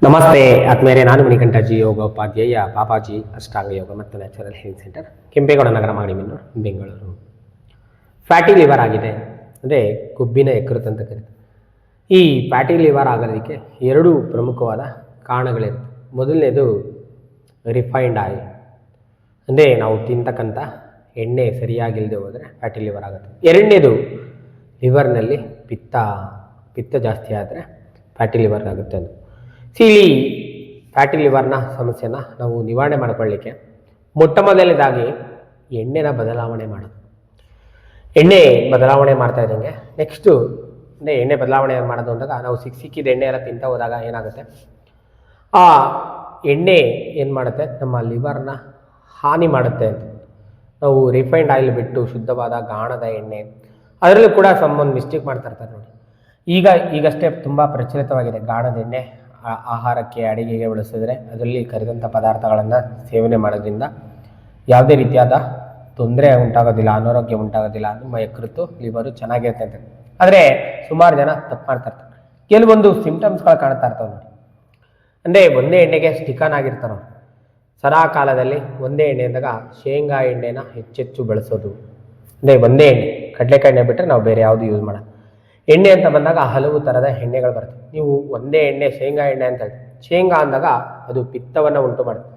ನಮಸ್ತೆ ಆತ್ಮೇಲೆ ನಾನು ಮಣಿಕಂಠಜಿ ಯೋಗೋಪಾಧ್ಯಾಯ ಪಾಪಾಜಿ ಅಷ್ಟಾಂಗ ಯೋಗ ಮತ್ತು ನ್ಯಾಚುರಲ್ ಹೆಲ್ತ್ ಸೆಂಟರ್ ಕೆಂಪೇಗೌಡ ನಗರ ಮಾಗಡಿಮಿನ್ನೂರು ಬೆಂಗಳೂರು. ಫ್ಯಾಟಿ ಲಿವರ್ ಆಗಿದೆ ಅಂದರೆ ಕೊಬ್ಬಿನ ಯಕೃತ್ ಅಂತ ಕರೀತಾರೆ. ಈ ಫ್ಯಾಟಿ ಲಿವರ್ ಆಗೋದಕ್ಕೆ ಎರಡು ಪ್ರಮುಖವಾದ ಕಾರಣಗಳಿರುತ್ತೆ. ಮೊದಲನೇದು ರಿಫೈನ್ಡ್ ಆಯಿಲ್, ಅಂದರೆ ನಾವು ತಿಂತಕ್ಕಂಥ ಎಣ್ಣೆ ಸರಿಯಾಗಿಲ್ಲದೆ ಹೋದರೆ ಫ್ಯಾಟಿ ಲಿವರ್ ಆಗುತ್ತೆ. ಎರಡನೇದು ಲಿವರ್ನಲ್ಲಿ ಪಿತ್ತ ಜಾಸ್ತಿ ಆದರೆ ಫ್ಯಾಟಿ ಲಿವರ್ ಆಗುತ್ತೆ. ಅದು ಇಲ್ಲಿ ಫ್ಯಾಟಿ ಲಿವರ್ನ ಸಮಸ್ಯೆನ ನಾವು ನಿವಾರಣೆ ಮಾಡ್ಕೊಳ್ಳಿಕ್ಕೆ ಮೊಟ್ಟ ಮೊದಲನೇದಾಗಿ ಎಣ್ಣೆನ ಬದಲಾವಣೆ ಮಾಡೋದು. ಎಣ್ಣೆ ಬದಲಾವಣೆ ಮಾಡ್ತಾ ಇದ್ದಂಗೆ ನೆಕ್ಸ್ಟು ಅಂದರೆ ಎಣ್ಣೆ ಬದಲಾವಣೆ ಮಾಡೋದು ಅಂದಾಗ ನಾವು ಸಿಕ್ಕಿದ ಎಣ್ಣೆ ಎಲ್ಲ ತಿಂತ ಹೋದಾಗ ಏನಾಗುತ್ತೆ, ಆ ಎಣ್ಣೆ ಏನು ಮಾಡುತ್ತೆ, ನಮ್ಮ ಲಿವರ್ನ ಹಾನಿ ಮಾಡುತ್ತೆ ಅಂತ. ನಾವು ರಿಫೈನ್ಡ್ ಆಯಿಲ್ ಬಿಟ್ಟು ಶುದ್ಧವಾದ ಗಾಣದ ಎಣ್ಣೆ, ಅದರಲ್ಲೂ ಕೂಡ ಒಂದು ಮಿಸ್ಟೇಕ್ ಮಾಡ್ತಾ ಇರ್ತಾರೆ ನೋಡಿ. ಈಗಷ್ಟೇ ತುಂಬ ಪ್ರಚಲಿತವಾಗಿದೆ ಗಾಣದ ಎಣ್ಣೆ. ಆಹಾರಕ್ಕೆ ಅಡಿಗೆಗೆ ಬಳಸಿದ್ರೆ ಅದರಲ್ಲಿ ಕರಿದಂಥ ಪದಾರ್ಥಗಳನ್ನು ಸೇವನೆ ಮಾಡೋದ್ರಿಂದ ಯಾವುದೇ ರೀತಿಯಾದ ತೊಂದರೆ ಉಂಟಾಗೋದಿಲ್ಲ, ಅನಾರೋಗ್ಯ ಉಂಟಾಗೋದಿಲ್ಲ, ನಿಮ್ಮ ಯಕೃತ್ತು ಲಿವರು ಚೆನ್ನಾಗಿರುತ್ತೆ ಅಂತ. ಆದರೆ ಸುಮಾರು ಜನ ತಪ್ಪು ಮಾಡ್ತಾ ಇರ್ತಾರೆ. ಕೆಲವೊಂದು ಸಿಂಪ್ಟಮ್ಸ್ಗಳು ಕಾಣ್ತಾ ಇರ್ತಾವೆ ನೋಡಿ. ಅಂದರೆ ಒಂದೇ ಎಣ್ಣೆಗೆ ಸ್ಟಿಕನ್ ಆಗಿರ್ತಾರೋ ಸದಾ ಕಾಲದಲ್ಲಿ ಒಂದೇ ಎಣ್ಣೆ ಅಂದಾಗ ಶೇಂಗಾ ಎಣ್ಣೆನ ಹೆಚ್ಚೆಚ್ಚು ಬಳಸೋದು. ಅಂದರೆ ಒಂದೇ ಎಣ್ಣೆ, ಕಡಲೆಕಾಯಿ ಎಣ್ಣೆ ಬಿಟ್ಟರೆ ನಾವು ಬೇರೆ ಯಾವುದು ಯೂಸ್ ಮಾಡೋಣ. ಎಣ್ಣೆ ಅಂತ ಬಂದಾಗ ಹಲವು ಥರದ ಎಣ್ಣೆಗಳು ಬರ್ತವೆ. ನೀವು ಒಂದೇ ಎಣ್ಣೆ ಶೇಂಗಾ ಎಣ್ಣೆ ಅಂತ ಹೇಳ್ತೀವಿ. ಶೇಂಗಾ ಅಂದಾಗ ಅದು ಪಿತ್ತವನ್ನು ಉಂಟು ಮಾಡುತ್ತೆ.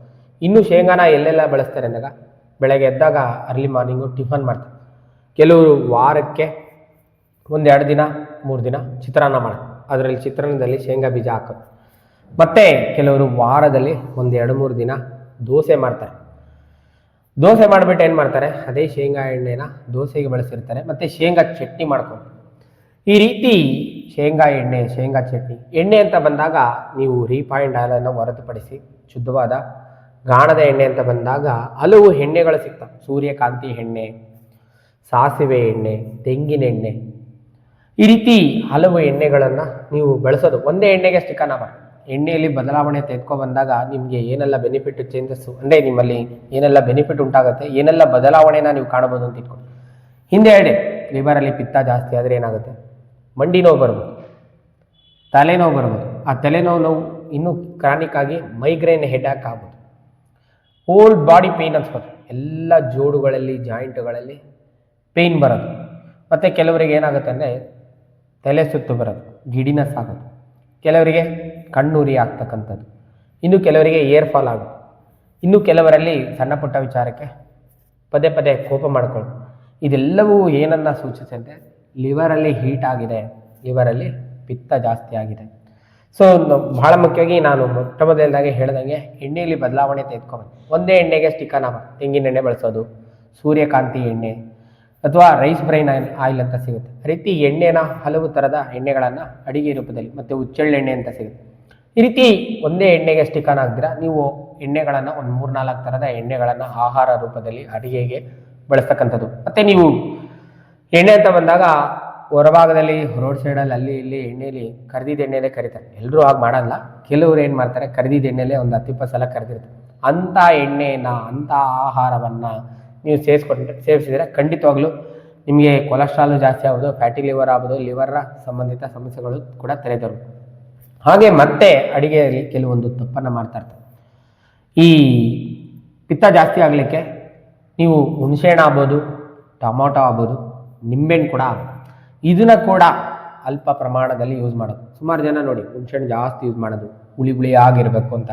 ಇನ್ನು ಶೇಂಗಾನ ಎಲ್ಲೆಲ್ಲ ಬಳಸ್ತಾರೆ ಅಂದಾಗ ಬೆಳಗ್ಗೆ ಎದ್ದಾಗ ಅರ್ಲಿ ಮಾರ್ನಿಂಗು ಟಿಫನ್ ಮಾಡ್ತಾರೆ. ಕೆಲವರು ವಾರಕ್ಕೆ 1-2 ದಿನ 3 ದಿನ ಚಿತ್ರಾನ್ನ ಮಾಡೋದು, ಅದರಲ್ಲಿ ಚಿತ್ರಾನ್ನದಲ್ಲಿ ಶೇಂಗಾ ಬೀಜ ಹಾಕೋದು. ಮತ್ತು ಕೆಲವರು ವಾರದಲ್ಲಿ 1-2-3 ದಿನ ದೋಸೆ ಮಾಡ್ತಾರೆ. ದೋಸೆ ಮಾಡಿಬಿಟ್ಟು ಏನು ಮಾಡ್ತಾರೆ, ಅದೇ ಶೇಂಗಾ ಎಣ್ಣೆನ ದೋಸೆಗೆ ಬಳಸಿರ್ತಾರೆ. ಮತ್ತು ಶೇಂಗಾ ಚಟ್ನಿ ಮಾಡ್ಕೊಂಡು ಈ ರೀತಿ ಶೇಂಗಾ ಎಣ್ಣೆ, ಶೇಂಗಾ ಚಟ್ನಿ. ಎಣ್ಣೆ ಅಂತ ಬಂದಾಗ ನೀವು ರಿಫೈನ್ಡ್ ಆಯಿಲನ್ನು ಹೊರತುಪಡಿಸಿ ಶುದ್ಧವಾದ ಗಾಣದ ಎಣ್ಣೆ ಅಂತ ಬಂದಾಗ ಹಲವು ಎಣ್ಣೆಗಳು ಸಿಗ್ತವೆ. ಸೂರ್ಯಕಾಂತಿ ಎಣ್ಣೆ, ಸಾಸಿವೆ ಎಣ್ಣೆ, ತೆಂಗಿನ ಎಣ್ಣೆ, ಈ ರೀತಿ ಹಲವು ಎಣ್ಣೆಗಳನ್ನು ನೀವು ಬಳಸೋದು. ಒಂದೇ ಎಣ್ಣೆಗೆ ಸ್ಟಿಕನ್ ಆಗಬಾರ್ದು. ಎಣ್ಣೆಯಲ್ಲಿ ಬದಲಾವಣೆ ತೆಗೆದುಕೊ ಬಂದಾಗ ನಿಮಗೆ ಏನೆಲ್ಲ ಬೆನಿಫಿಟ್ ಚೇಂಜಸ್ಸು, ಅಂದರೆ ನಿಮ್ಮಲ್ಲಿ ಏನೆಲ್ಲ ಬೆನಿಫಿಟ್ ಉಂಟಾಗುತ್ತೆ, ಏನೆಲ್ಲ ಬದಲಾವಣೆನ ನೀವು ಕಾಣಬಹುದು ಅಂತ ಇಟ್ಕೊಂಡು. ಹಿಂದೆ ಹೇಳಿ, ಲಿವರಲ್ಲಿ ಪಿತ್ತ ಜಾಸ್ತಿ ಆದರೆ ಏನಾಗುತ್ತೆ, ಮಂಡಿ ನೋವು ಬರ್ಬೋದು, ತಲೆನೋವು ಬರ್ಬೋದು. ಆ ತಲೆನೋವು ಇನ್ನೂ ಕ್ರಾನಿಕ್ ಆಗಿ ಮೈಗ್ರೇನ್ ಹೆಡ್ಯಾಕ್ ಆಗ್ಬೋದು, ಹೋಲ್ ಬಾಡಿ ಪೇಯ್ನ್ ಅನ್ಸ್ಬೋದು, ಎಲ್ಲ ಜೋಡುಗಳಲ್ಲಿ ಜಾಯಿಂಟ್ಗಳಲ್ಲಿ ಪೇಯ್ನ್ ಬರೋದು. ಮತ್ತು ಕೆಲವರಿಗೆ ಏನಾಗುತ್ತೆ ಅಂದರೆ ತಲೆ ಸುತ್ತು ಬರೋದು, ಗಿಡಿನಸ್ ಆಗೋದು, ಕೆಲವರಿಗೆ ಕಣ್ಣುರಿ ಆಗ್ತಕ್ಕಂಥದ್ದು, ಇನ್ನು ಕೆಲವರಿಗೆ ಏರ್ ಫಾಲ್ ಆಗೋದು, ಇನ್ನು ಕೆಲವರಲ್ಲಿ ಸಣ್ಣ ಪುಟ್ಟ ವಿಚಾರಕ್ಕೆ ಪದೇ ಪದೇ ಕೋಪ ಮಾಡ್ಕೊಳ್ಳೋದು. ಇದೆಲ್ಲವೂ ಏನನ್ನ ಸೂಚಿಸುತ್ತೆ, ಲಿವರಲ್ಲಿ ಹೀಟ್ ಆಗಿದೆ, ಲಿವರಲ್ಲಿ ಪಿತ್ತ ಜಾಸ್ತಿ ಆಗಿದೆ. ಸೊ ಬಹಳ ಮುಖ್ಯವಾಗಿ ನಾನು ಮೊಟ್ಟ ಮೊದಲದಾಗೆ ಹೇಳ್ದಂಗೆ ಎಣ್ಣೆಯಲ್ಲಿ ಬದಲಾವಣೆ ತೆಗೆದುಕೊಂಡು ಒಂದೇ ಎಣ್ಣೆಗೆ ಸ್ಟಿಕನ್ ಆಗೋದು. ತೆಂಗಿನ ಎಣ್ಣೆ ಬಳಸೋದು, ಸೂರ್ಯಕಾಂತಿ ಎಣ್ಣೆ ಅಥವಾ ರೈಸ್ ಬ್ರೈನ್ ಆಯಿಲ್ ಅಂತ ಸಿಗುತ್ತೆ. ಆ ರೀತಿ ಎಣ್ಣೆನ ಹಲವು ಥರದ ಎಣ್ಣೆಗಳನ್ನು ಅಡಿಗೆ ರೂಪದಲ್ಲಿ, ಮತ್ತು ಹುಚ್ಚೆಳ್ಳೆಣ್ಣೆ ಅಂತ ಸಿಗುತ್ತೆ. ಈ ರೀತಿ ಒಂದೇ ಎಣ್ಣೆಗೆ ಸ್ಟಿಕನ್ ಆಗ್ದಿರ ನೀವು ಎಣ್ಣೆಗಳನ್ನು 3-4 ಥರದ ಎಣ್ಣೆಗಳನ್ನು ಆಹಾರ ರೂಪದಲ್ಲಿ ಅಡಿಗೆಗೆ ಬಳಸ್ತಕ್ಕಂಥದ್ದು. ಮತ್ತು ನೀವು ಎಣ್ಣೆ ಅಂತ ಬಂದಾಗ ಹೊರಭಾಗದಲ್ಲಿ ರೋಡ್ ಸೈಡಲ್ಲಿ ಅಲ್ಲಿ ಇಲ್ಲಿ ಎಣ್ಣೆಯಲ್ಲಿ ಕರ್ದಿದ್ದ ಎಣ್ಣೆಲೇ ಕರಿತಾರೆ. ಎಲ್ಲರೂ ಹಾಗೆ ಮಾಡಲ್ಲ. ಕೆಲವರು ಏನು ಮಾಡ್ತಾರೆ, ಕರ್ದಿದ್ದ ಎಣ್ಣೆಲೇ ಒಂದು 10-20 ಸಲ ಕರೆದಿರ್ತಾರೆ. ಅಂಥ ಎಣ್ಣೆಯನ್ನು, ಅಂಥ ಆಹಾರವನ್ನು ನೀವು ಸೇವಿಸಿದರೆ ಖಂಡಿತವಾಗ್ಲೂ ನಿಮಗೆ ಕೊಲೆಸ್ಟ್ರಾಲು ಜಾಸ್ತಿ ಆಗೋದು, ಫ್ಯಾಟಿ ಲಿವರ್ ಆಗೋದು, ಲಿವರ್ ಸಂಬಂಧಿತ ಸಮಸ್ಯೆಗಳು ಕೂಡ ತಲೆದೋರು. ಹಾಗೆ ಮತ್ತೆ ಅಡಿಗೆಯಲ್ಲಿ ಕೆಲವೊಂದು ತಪ್ಪನ್ನು ಮಾಡ್ತಾ ಇರ್ತಾರೆ. ಈ ಪಿತ್ತ ಜಾಸ್ತಿ ಆಗಲಿಕ್ಕೆ ನೀವು ಹುಣಸೆಹಣ್ಣು ಆಗ್ಬೋದು, ಟೊಮೊಟೊ ಆಗ್ಬೋದು, ನಿಂಬೆಹಣ್ಣು ಕೂಡ ಆಗ್ಬೋದು. ಇದನ್ನ ಕೂಡ ಅಲ್ಪ ಪ್ರಮಾಣದಲ್ಲಿ ಯೂಸ್ ಮಾಡೋದು. ಸುಮಾರು ಜನ ನೋಡಿ ಹುಣಸೆಹಣ್ಣು ಜಾಸ್ತಿ ಯೂಸ್ ಮಾಡೋದು, ಹುಳಿ ಆಗಿರಬೇಕು ಅಂತ.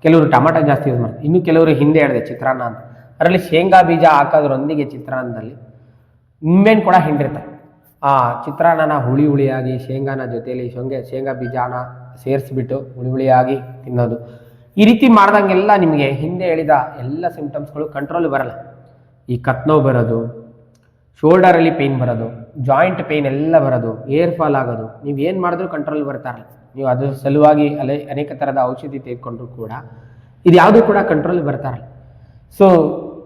ಕೆಲವರು ಟೊಮೊಟೊ ಜಾಸ್ತಿ ಯೂಸ್ ಮಾಡೋದು. ಇನ್ನು ಕೆಲವರು ಹಿಂದೆ ಹೇಳಿದೆ ಚಿತ್ರಾನ್ನ ಅಂತ, ಅದರಲ್ಲಿ ಶೇಂಗಾ ಬೀಜ ಹಾಕೋದ್ರೊಂದಿಗೆ ಚಿತ್ರಾನ್ನದಲ್ಲಿ ನಿಂಬೆಹಣ್ಣು ಕೂಡ ಹಿಂಡಿರ್ತಾರೆ. ಆ ಚಿತ್ರಾನ್ನನ ಹುಳಿಯಾಗಿ ಶೇಂಗಾನ ಜೊತೆಯಲ್ಲಿ ಶೇಂಗಾ ಬೀಜನ ಸೇರಿಸ್ಬಿಟ್ಟು ಹುಳಿಯಾಗಿ ತಿನ್ನೋದು. ಈ ರೀತಿ ಮಾಡ್ದಂಗೆಲ್ಲ ನಿಮಗೆ ಹಿಂದೆ ಹೇಳಿದ ಎಲ್ಲ ಸಿಂಪ್ಟಮ್ಸ್ಗಳು ಕಂಟ್ರೋಲ್ ಬರಲ್ಲ. ಈ ಕತ್ನೋವು ಬರೋದು, ಶೋಲ್ಡರಲ್ಲಿ ಪೇಯ್ನ್ ಬರೋದು, ಜಾಯಿಂಟ್ ಪೇಯ್ನ್ ಎಲ್ಲ ಬರೋದು, ಏರ್ ಫಾಲ್ ಆಗೋದು, ನೀವು ಏನು ಮಾಡಿದ್ರೂ ಕಂಟ್ರೋಲ್ ಬರ್ತಾರಲ್ಲ. ನೀವು ಅದ್ರ ಸಲುವಾಗಿ ಅನೇಕ ಥರದ ಔಷಧಿ ತೆಗೆದುಕೊಂಡ್ರು ಕೂಡ ಇದು ಯಾವುದೂ ಕೂಡ ಕಂಟ್ರೋಲ್ ಬರ್ತಾರಲ್ಲ. ಸೊ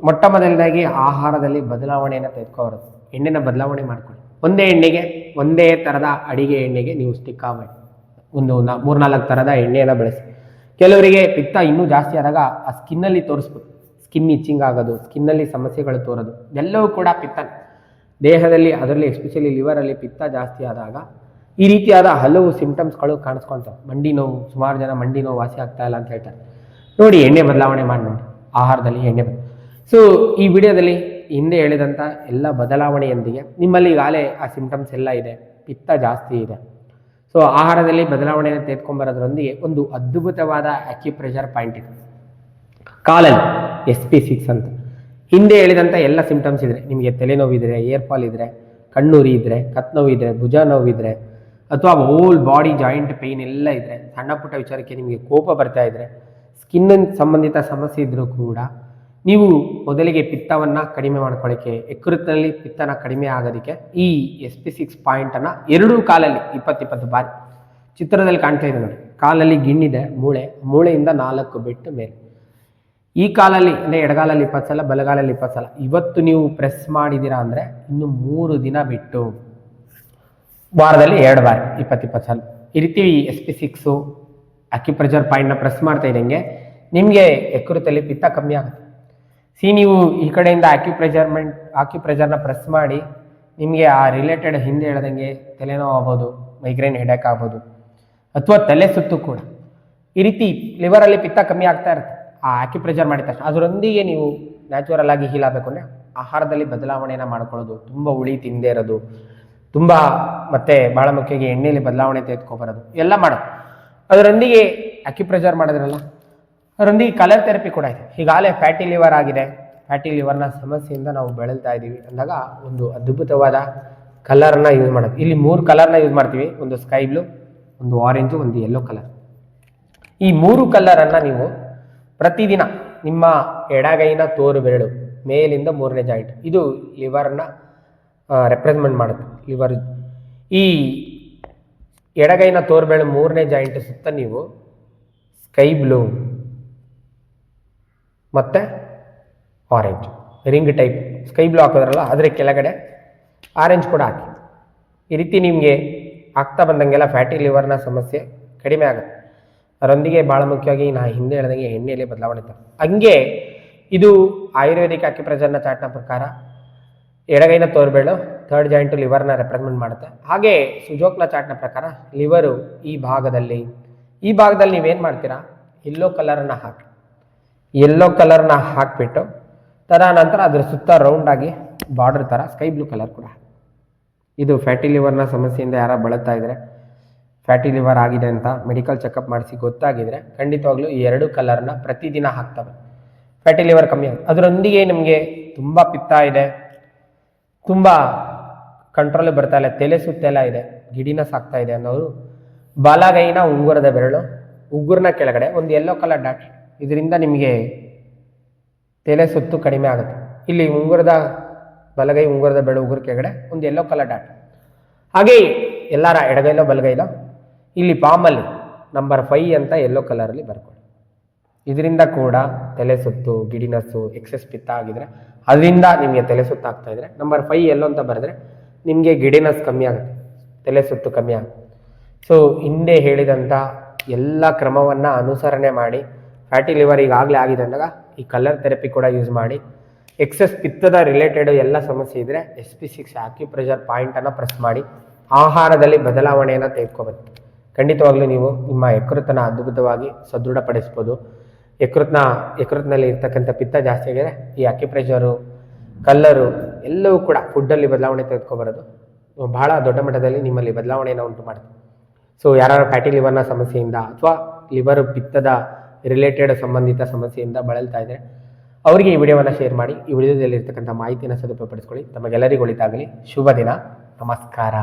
ಮೊಟ್ಟ ಮೊದಲನೇದಾಗಿ ಆಹಾರದಲ್ಲಿ ಬದಲಾವಣೆಯನ್ನು ತೆಗೆದುಕೊಳ್ಳೋದು, ಎಣ್ಣೆನ ಬದಲಾವಣೆ ಮಾಡ್ಕೊಳ್ಳಿ. ಒಂದೇ ಎಣ್ಣೆಗೆ, ಒಂದೇ ಥರದ ಅಡಿಗೆ ಎಣ್ಣೆಗೆ ನೀವು ಸ್ಟಿಕ್ ಆಗಬೇಡಿ. 3-4 ಥರದ ಎಣ್ಣೆಯನ್ನು ಬಳಸಿ. ಕೆಲವರಿಗೆ ಪಿತ್ತ ಇನ್ನೂ ಜಾಸ್ತಿ ಆದಾಗ ಆ ಸ್ಕಿನ್ನಲ್ಲಿ ತೋರಿಸ್ಬೋದು, ಸ್ಕಿನ್ ಇಚ್ಚಿಂಗ್ ಆಗೋದು, ಸ್ಕಿನ್ನಲ್ಲಿ ಸಮಸ್ಯೆಗಳು ತೋರೋದು, ಎಲ್ಲವೂ ಕೂಡ ಪಿತ್ತ ದೇಹದಲ್ಲಿ, ಅದರಲ್ಲಿ ಎಸ್ಪೆಷಲಿ ಲಿವರಲ್ಲಿ ಪಿತ್ತ ಜಾಸ್ತಿ ಆದಾಗ ಈ ರೀತಿಯಾದ ಹಲವು ಸಿಂಪ್ಟಮ್ಸ್ಗಳು ಕಾಣಿಸ್ಕೊಳ್ತವೆ. ಮಂಡಿ ನೋವು, ಸುಮಾರು ಜನ ಮಂಡಿ ನೋವು ವಾಸಿ ಆಗ್ತಾ ಇಲ್ಲ ಅಂತ ಹೇಳ್ತಾರೆ. ನೋಡಿ, ಎಣ್ಣೆ ಬದಲಾವಣೆ ಮಾಡಿ ನೋಡಿ, ಆಹಾರದಲ್ಲಿ ಎಣ್ಣೆ ಸೊ ಈ ವಿಡಿಯೋದಲ್ಲಿ ಹಿಂದೆ ಹೇಳಿದಂಥ ಎಲ್ಲ ಬದಲಾವಣೆಯೊಂದಿಗೆ ನಿಮ್ಮಲ್ಲಿ ಈಗಾಗಲೇ ಆ ಸಿಂಪ್ಟಮ್ಸ್ ಎಲ್ಲ ಇದೆ, ಪಿತ್ತ ಜಾಸ್ತಿ ಇದೆ. ಸೊ ಆಹಾರದಲ್ಲಿ ಬದಲಾವಣೆಯನ್ನು ತೆಗೆದುಕೊಂಬರೋದ್ರೊಂದಿಗೆ ಒಂದು ಅದ್ಭುತವಾದ ಅಕ್ಯುಪ್ರೆಷರ್ ಪಾಯಿಂಟ್ ಇದೆ ಕಾಲಲ್ಲಿ, SP6 ಅಂತ. ಹಿಂದೆ ಹೇಳಿದಂಥ ಎಲ್ಲ ಸಿಂಪ್ಟಮ್ಸ್ ಇದ್ರೆ, ನಿಮಗೆ ತಲೆನೋವಿದ್ರೆ, ಏರ್ ಫಾಲ್ ಇದ್ರೆ, ಕಣ್ಣುರಿ ಇದ್ರೆ, ಕತ್ ನೋವಿದ್ರೆ, ಭುಜ ನೋವಿದ್ರೆ, ಅಥವಾ ಹೋಲ್ ಬಾಡಿ ಜಾಯಿಂಟ್ ಪೇಯ್ನ್ ಎಲ್ಲ ಇದ್ರೆ, ಸಣ್ಣ ಪುಟ್ಟ ವಿಚಾರಕ್ಕೆ ನಿಮಗೆ ಕೋಪ ಬರ್ತಾ ಇದ್ರೆ, ಸ್ಕಿನ್ ಸಂಬಂಧಿತ ಸಮಸ್ಯೆ ಇದ್ರೂ ಕೂಡ ನೀವು ಮೊದಲಿಗೆ ಪಿತ್ತವನ್ನು ಕಡಿಮೆ ಮಾಡ್ಕೊಳ್ಳಿಕ್ಕೆ, ಯಕೃತ್ತಿನಲ್ಲಿ ಪಿತ್ತನ ಕಡಿಮೆ ಆಗೋದಕ್ಕೆ ಈ SP6 ಪಾಯಿಂಟನ್ನು ಎರಡೂ ಕಾಲಲ್ಲಿ 20 ಬಾರಿ, ಚಿತ್ರದಲ್ಲಿ ಕಾಣ್ತಾ ಇದೆ ನೋಡಿ, ಕಾಲಲ್ಲಿ ಗಿಣ್ಣಿದೆ, ಮೂಳೆಯಿಂದ 4 ಬೆಟ್ಟು ಮೇಲೆ, ಈ ಕಾಲಲ್ಲಿ ಅಂದರೆ ಎಡಗಾಲಲ್ಲಿ 20 ಸಲ, ಬಲಗಾಲಲ್ಲಿ 20 ಸಲ. ಇವತ್ತು ನೀವು ಪ್ರೆಸ್ ಮಾಡಿದ್ದೀರಾ ಅಂದರೆ ಇನ್ನು 3 ದಿನ ಬಿಟ್ಟು ವಾರದಲ್ಲಿ 2 ಬಾರಿ 20 ಸಲ ಈ ರೀತಿ SP6 ಅಕ್ಯುಪ್ರೆಷರ್ ಪಾಯಿಂಟ್ನ ಪ್ರೆಸ್ ಮಾಡ್ತಾ ಇದ್ದಂಗೆ ನಿಮಗೆ ಯಕೃತ್ತಲ್ಲಿ ಪಿತ್ತ ಕಮ್ಮಿ ಆಗುತ್ತೆ. ನೀವು ಈ ಕಡೆಯಿಂದ ಅಕ್ಯುಪ್ರೆಷರ್ನ ಪ್ರೆಸ್ ಮಾಡಿ ನಿಮಗೆ ಆ ರಿಲೇಟೆಡ್ ಹಿಂದೆ ಹೇಳ್ದಂಗೆ ತಲೆನೋವು ಆಗ್ಬೋದು, ಮೈಗ್ರೇನ್ ಹೆಡೇಕ್ ಆಗ್ಬೋದು, ಅಥವಾ ತಲೆ ಸುತ್ತು ಕೂಡ ಈ ರೀತಿ ಲಿವರಲ್ಲಿ ಪಿತ್ತ ಕಮ್ಮಿ ಆಗ್ತಾ ಇರುತ್ತೆ ಆ ಅಕ್ಯುಪ್ರೆಷರ್ ಮಾಡಿದ ತಕ್ಷಣ. ಅದರೊಂದಿಗೆ ನೀವು ನ್ಯಾಚುರಲ್ ಆಗಿ ಹೀಲ್ ಆಗಬೇಕು ಅಂದರೆ ಆಹಾರದಲ್ಲಿ ಬದಲಾವಣೆಯನ್ನು ಮಾಡ್ಕೊಳ್ಳೋದು, ತುಂಬ ಹುಳಿ ತಿಂದೇ ಇರೋದು, ತುಂಬ ಮತ್ತು ಭಾಳ ಮುಖ್ಯವಾಗಿ ಎಣ್ಣೆಯಲ್ಲಿ ಬದಲಾವಣೆ ತೆಗೆದುಕೊಬರೋದು ಎಲ್ಲ ಮಾಡೋದು. ಅದರೊಂದಿಗೆ ಅಕ್ಯುಪ್ರೆಷರ್ ಮಾಡೋದ್ರಲ್ಲ, ಅದರೊಂದಿಗೆ ಕಲರ್ ಥೆರಪಿ ಕೂಡ ಇದೆ. ಈಗಾಗಲೇ ಫ್ಯಾಟಿ ಲಿವರ್ ಆಗಿದೆ, ಫ್ಯಾಟಿ ಲಿವರ್ನ ಸಮಸ್ಯೆಯಿಂದ ನಾವು ಬಳಲ್ತಾ ಇದ್ದೀವಿ ಅಂದಾಗ ಒಂದು ಅದ್ಭುತವಾದ ಕಲರ್ನ ಯೂಸ್ ಮಾಡೋದು. ಇಲ್ಲಿ 3 ಕಲರ್ನ ಯೂಸ್ ಮಾಡ್ತೀವಿ, ಒಂದು ಸ್ಕೈ ಬ್ಲೂ, ಒಂದು ಆರೆಂಜು, ಒಂದು ಯೆಲ್ಲೋ ಕಲರ್. ಈ 3 ಕಲರನ್ನು ನೀವು ಪ್ರತಿದಿನ ನಿಮ್ಮ ಎಡಗೈನ ತೋರು ಬೆರಳು ಮೇಲಿಂದ 3ನೇ ಜಾಯಿಂಟ್, ಇದು ಲಿವರ್ನ ರೆಪ್ರೆಸೆಂಟ್ ಮಾಡುತ್ತೆ. ಲಿವರ್ ಈ ಎಡಗೈನ ತೋರು ಬೆರಳು 3ನೇ ಜಾಯಿಂಟ್ ಸುತ್ತ ನೀವು ಸ್ಕೈ ಬ್ಲೂ ಮತ್ತು orange ring type sky blue ಹಾಕೋದ್ರಲ್ಲ, ಅದರ ಕೆಳಗಡೆ ಆರೆಂಜ್ ಕೂಡ ಹಾಕಿ. ಈ ರೀತಿ ನಿಮಗೆ ಆಗ್ತಾ ಬಂದಂಗೆಲ್ಲ ಫ್ಯಾಟಿ ಲಿವರ್ನ ಸಮಸ್ಯೆ ಕಡಿಮೆ ಆಗುತ್ತೆ. ಅದರೊಂದಿಗೆ ಭಾಳ ಮುಖ್ಯವಾಗಿ ಹಿಂದೆ ಹೇಳಿದಂಗೆ ಎಣ್ಣೆಯಲ್ಲಿ ಬದಲಾವಣೆ ಇರ್ತದೆ. ಹಂಗೆ ಇದು ಆಯುರ್ವೇದಿಕ್ ಅಕ್ಯುಪ್ರೆಷರ್ನ ಚಾರ್ಟ್ನ ಪ್ರಕಾರ ಎಡಗೈನ ತೋರ್ಬೇಳು 3rd ಜಾಯಿಂಟು ಲಿವರ್ನ ರೆಪ್ರೆಸೆಂಟ್ ಮಾಡುತ್ತೆ. ಹಾಗೆ ಸುಜೋಕ್ನ ಚಾರ್ಟ್ನ ಪ್ರಕಾರ ಲಿವರು ಈ ಭಾಗದಲ್ಲಿ ನೀವೇನು ಮಾಡ್ತೀರಾ, ಯೆಲ್ಲೋ ಕಲರ್ನ ಹಾಕಿಬಿಟ್ಟು ತದನಂತರ ಅದ್ರ ಸುತ್ತ ರೌಂಡಾಗಿ ಬಾರ್ಡರ್ ಥರ ಸ್ಕೈ ಬ್ಲೂ ಕಲರ್ ಕೂಡ. ಇದು ಫ್ಯಾಟಿ ಲಿವರ್ನ ಸಮಸ್ಯೆಯಿಂದ ಯಾರು ಬಳಲ್ತಾ ಇದ್ರೆ, ಫ್ಯಾಟಿ ಲಿವರ್ ಆಗಿದೆ ಅಂತ ಮೆಡಿಕಲ್ ಚೆಕಪ್ ಮಾಡಿಸಿ ಗೊತ್ತಾಗಿದ್ರೆ ಖಂಡಿತವಾಗ್ಲೂ ಈ 2 ಕಲರ್ನ ಪ್ರತಿದಿನ ಹಾಕ್ತವೆ, ಫ್ಯಾಟಿ ಲಿವರ್ ಕಮ್ಮಿ ಆಗುತ್ತೆ. ಅದರೊಂದಿಗೆ ನಿಮಗೆ ತುಂಬ ಪಿತ್ತ ಇದೆ, ತುಂಬ ಕಂಟ್ರೋಲ್ ಬರ್ತಾ ಇಲ್ಲ, ತಲೆ ಸುತ್ತೆಲ್ಲ ಇದೆ, ಗಿಡಿನಸ್ ಆಗ್ತಾ ಇದೆ ಅನ್ನೋರು ಬಲಗೈನ ಉಂಗುರದ ಬೆರಳು ಉಗುರಿನ ಕೆಳಗಡೆ ಒಂದು ಯೆಲ್ಲೋ ಕಲರ್ ಡಾಟ್, ಇದರಿಂದ ನಿಮಗೆ ತಲೆ ಸುತ್ತು ಕಡಿಮೆ ಆಗುತ್ತೆ. ಇಲ್ಲಿ ಬಲಗೈ ಉಂಗುರದ ಬೆರಳು ಉಗುರು ಕೆಳಗಡೆ ಒಂದು ಯೆಲ್ಲೋ ಕಲರ್ ಡಾಟ್. ಹಾಗೆ ಎಲ್ಲರ ಎಡಗೈಲೋ ಬಲಗೈಲೋ ಇಲ್ಲಿ ಪಾಮಲ್ಲಿ ನಂಬರ್ 5 ಅಂತ ಯೆಲ್ಲೋ ಕಲರಲ್ಲಿ ಬರ್ಕೊಳ್ಳಿ. ಇದರಿಂದ ಕೂಡ ತಲೆ ಸುತ್ತು, ಗಿಡಿನಸ್ಸು, ಎಕ್ಸೆಸ್ ಪಿತ್ತ ಆಗಿದ್ರೆ ಅದರಿಂದ ನಿಮಗೆ ತಲೆ ಸುತ್ತು ಆಗ್ತಾ ಇದ್ರೆ ನಂಬರ್ 5 ಎಲ್ಲೋ ಅಂತ ಬರೆದ್ರೆ ನಿಮಗೆ ಗಿಡಿನಸ್ ಕಮ್ಮಿ ಆಗುತ್ತೆ, ತಲೆ ಸುತ್ತು ಕಮ್ಮಿ ಆಗುತ್ತೆ. ಸೊ ಹಿಂದೆ ಹೇಳಿದಂಥ ಎಲ್ಲ ಕ್ರಮವನ್ನು ಅನುಸರಣೆ ಮಾಡಿ ಫ್ಯಾಟಿ ಲಿವರ್ ಈಗಾಗಲೇ ಆಗಿದೆ ಅಂದಾಗ ಈ ಕಲರ್ ಥೆರಪಿ ಕೂಡ ಯೂಸ್ ಮಾಡಿ, ಎಕ್ಸೆಸ್ ಪಿತ್ತದ ರಿಲೇಟೆಡ್ ಎಲ್ಲ ಸಮಸ್ಯೆ ಇದ್ದರೆ SP6 ಅಕ್ಯುಪ್ರೆಷರ್ ಪಾಯಿಂಟನ್ನು ಪ್ರೆಸ್ ಮಾಡಿ ಆಹಾರದಲ್ಲಿ ಬದಲಾವಣೆಯನ್ನು ತೆಗೆದುಕೋಬೇಕು. ಖಂಡಿತವಾಗ್ಲೂ ನೀವು ನಿಮ್ಮ ಯಕೃತ್ತನ್ನು ಅದ್ಭುತವಾಗಿ ಸದೃಢಪಡಿಸ್ಬೋದು. ಯಕೃತ್ನಲ್ಲಿ ಇರ್ತಕ್ಕಂಥ ಪಿತ್ತ ಜಾಸ್ತಿ ಆಗಿದೆ, ಈ ಅಕ್ಯುಪ್ರೆಷರು, ಕಲ್ಲರು ಎಲ್ಲವೂ ಕೂಡ ಫುಡ್ಡಲ್ಲಿ ಬದಲಾವಣೆ ತೆಗೆದುಕೊಬರೋದು ಬಹಳ ದೊಡ್ಡ ಮಟ್ಟದಲ್ಲಿ ನಿಮ್ಮಲ್ಲಿ ಬದಲಾವಣೆಯನ್ನು ಉಂಟು ಮಾಡುತ್ತೆ. ಸೊ ಯಾರು ಫ್ಯಾಟಿ ಲಿವರ್ನ ಸಮಸ್ಯೆಯಿಂದ ಅಥವಾ ಲಿವರ್ ಪಿತ್ತದ ರಿಲೇಟೆಡ್ ಸಂಬಂಧಿತ ಸಮಸ್ಯೆಯಿಂದ ಬಳಲ್ತಾ ಇದ್ದಾರೆ ಅವರಿಗೆ ಈ ವಿಡಿಯೋವನ್ನು ಶೇರ್ ಮಾಡಿ. ಈ ವಿಡಿಯೋದಲ್ಲಿರ್ತಕ್ಕಂಥ ಮಾಹಿತಿಯನ್ನು ಸದುಪಯೋಗಪಡಿಸ್ಕೊಳ್ಳಿ. ತಮಗೆಲ್ಲರಿಗೂ ಒಳಿತಾಗಲಿ. ಶುಭ ದಿನ. ನಮಸ್ಕಾರ.